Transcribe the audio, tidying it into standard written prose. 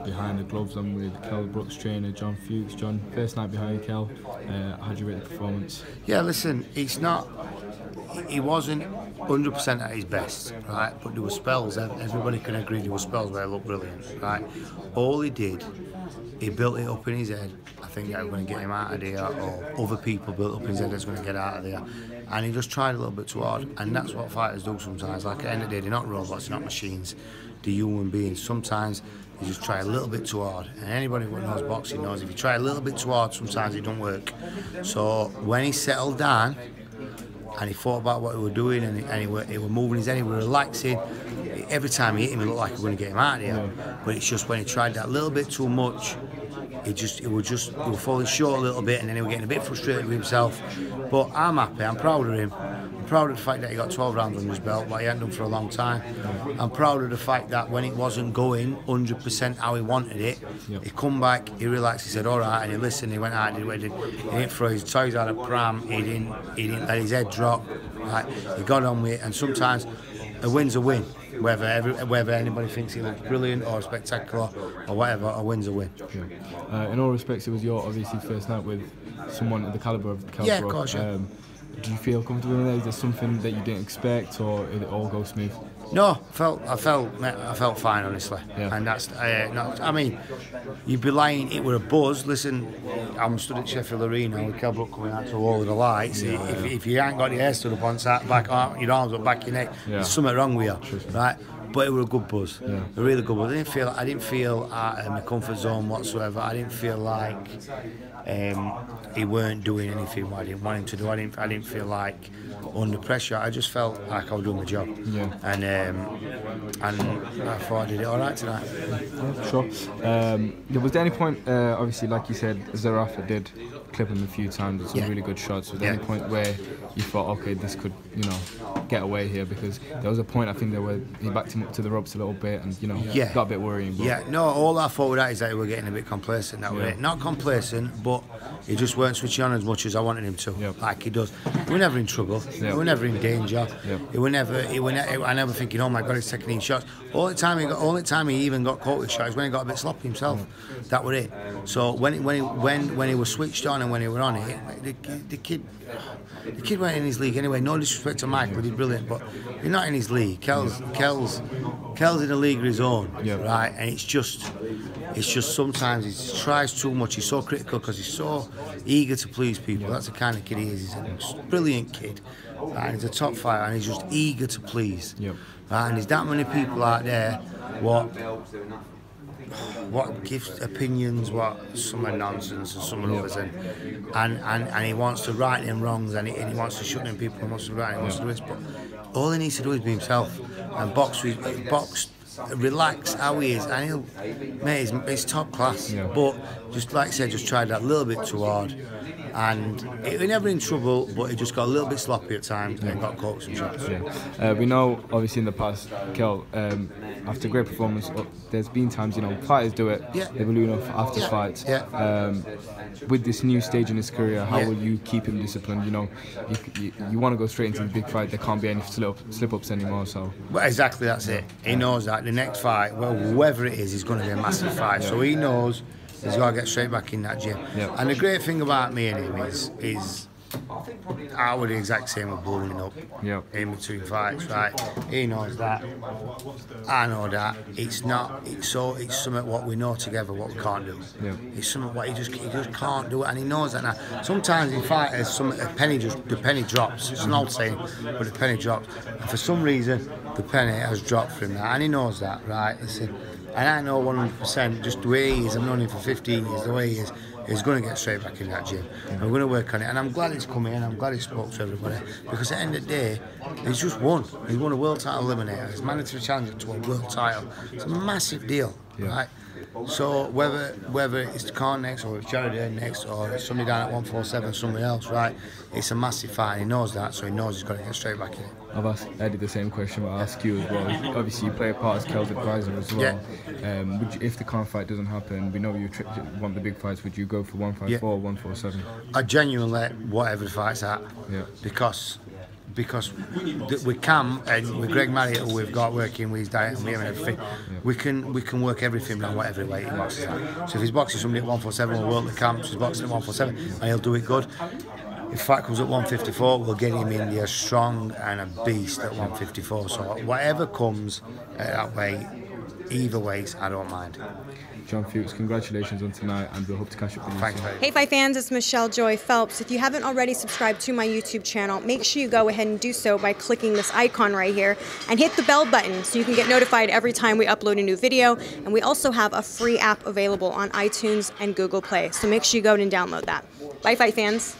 behind the gloves. I'm with Kell Brooks trainer John Fewkes. John, first night behind Kell. How do you rate the performance? Yeah, listen, it's not. He wasn't 100% at his best, right? But there were spells. Everybody can agree there were spells where he looked brilliant, right? All he did, he built it up in his head. I think that was going to get him out of there, or other people built up in his head that's going to get out of there. And he just tried a little bit too hard. And that's what fighters do sometimes. Like at the end of the day, they're not robots, they're not machines. They're human beings. Sometimes you just try a little bit too hard. And anybody who knows boxing knows if you try a little bit too hard, sometimes it don't work. So when he settled down, and he thought about what he was doing, and he was moving his head, he was relaxing. Every time he hit him, it looked like he was going to get him out of there. Yeah. But it's just when he tried that little bit too much, he was falling short a little bit, and then he was getting a bit frustrated with himself. But I'm happy, I'm proud of him. I'm proud of the fact that he got 12 rounds under his belt, what he hadn't done for a long time. I'm proud of the fact that when it wasn't going 100% how he wanted it, he come back, he relaxed, he said, all right, and he listened, he went out, he didn't throw his toys out of pram, he didn't let his head drop, right? He got on with it, and sometimes a win's a win. Whether anybody thinks he looks brilliant or spectacular or whatever, a win's a win. Yeah. In all respects, it was your obviously first night with someone at the calibre of Kell Brooks. Yeah, of course. Yeah. Do you feel comfortable in there? Is there something that you didn't expect, or did it all go smooth? No, I felt fine, honestly. Yeah. And that's not. I mean, you'd be lying. It were a buzz. Listen, I'm stood at Sheffield Arena with Kell Brooks coming out to all of the lights. Yeah. If you ain't got your hair stood up on side, back your arms up, back your neck, there's something wrong with you, right? But it was a good buzz, a really good buzz. I didn't feel out of my comfort zone whatsoever. I didn't feel like he weren't doing anything what I didn't want him to do. I didn't feel like under pressure. I just felt like I was doing my job. Yeah. And I thought I did it all right tonight. Yeah, sure. Was there any point, obviously, like you said, Zarafa did clip him a few times with some really good shots. Was there any point where you thought, okay, this could, get away here? Because there was a point, I think, he backed him up to the ropes a little bit, and got a bit worrying. But yeah, no, all I thought with that is that he was getting a bit complacent. That was it. Not complacent, but he just weren't switching on as much as I wanted him to, like he does. He was never in trouble. He was never in danger. He was never. I never thinking, oh my God, he's taking these shots. All the time he even got caught with shots when he got a bit sloppy himself. That was it. So when he was switched on and when he was on it, the kid weren't in his league anyway. No disrespect to Mike, but he's brilliant. But he's not in his league. Kell's in a league of his own, right? And it's just sometimes he tries too much. He's so critical because he's so eager to please people. That's the kind of kid he is. He's a brilliant kid, right? He's a top fighter, and he's just eager to please. Right? And there's that many people out there what gives opinions, what some are nonsense and some are others, and he wants to right them wrongs, and he wants to shut them people, and wants to right, and wants to do this, but all he needs to do is be himself and box, relax how he is, and he's top class. But just like I said, just tried that a little bit too hard, and he was never in trouble, but he just got a little bit sloppy at times and got caught with some shots. We know, obviously, in the past, Kell, after great performance, there's been times, fighters do it, they balloon off after fights. With this new stage in his career, how will you keep him disciplined? You want to go straight into the big fight, there can't be any slip-ups anymore, so... Well, exactly, that's it. He knows that the next fight, well, whoever it is going to be a massive fight, so he knows he's got to get straight back in that gym. And the great thing about me and him is I was the exact same with blowing up in between fights, right? He knows that. I know that. It's something what we know together what we can't do. It's something what he just can't do it, and he knows that now. Sometimes in fighters, the penny drops. It's an old saying, but the penny drops. And for some reason, the penny has dropped for him now, and he knows that, right? Listen, and I know 100% just the way he is. I've known him for 15 years. The way he is. He's going to get straight back in that gym. And we're going to work on it. And I'm glad he's come in. I'm glad he spoke to everybody. Because at the end of the day, he's just won. He's won a world title eliminator. He's mandatory challenger to a world title. It's a massive deal, right? So whether it's Khan next, or it's Jared next, or it's somebody down at 147, somebody else, right? It's a massive fight. He knows that, so he knows he's got to get straight back in it. I've asked Eddie the same question, but I'll ask you as well. Obviously, you play a part as Kell's advisor as well. If the Khan fight doesn't happen, we know you want the big fights. Would you go for 154 or 147? I genuinely, whatever the fight's at, because because with Cam and with Greg Marriott, who we've got working with his diet and and everything, we can work everything around whatever weight he boxes at. So if he's boxing somebody at 147, we'll work the camps. He's boxing at 147, and he'll do it good. If FUAD comes at 154, we'll get him in there strong and a beast at 154. So whatever comes at that weight, either ways, I don't mind. John Fewkes, congratulations on tonight, and we'll hope to catch up with you. Thanks, soon. Hey Fight fans, it's Michelle Joy Phelps. If you haven't already subscribed to my YouTube channel, make sure you go ahead and do so by clicking this icon right here and hit the bell button so you can get notified every time we upload a new video. And we also have a free app available on iTunes and Google Play, so make sure you go and download that. Bye Fight fans.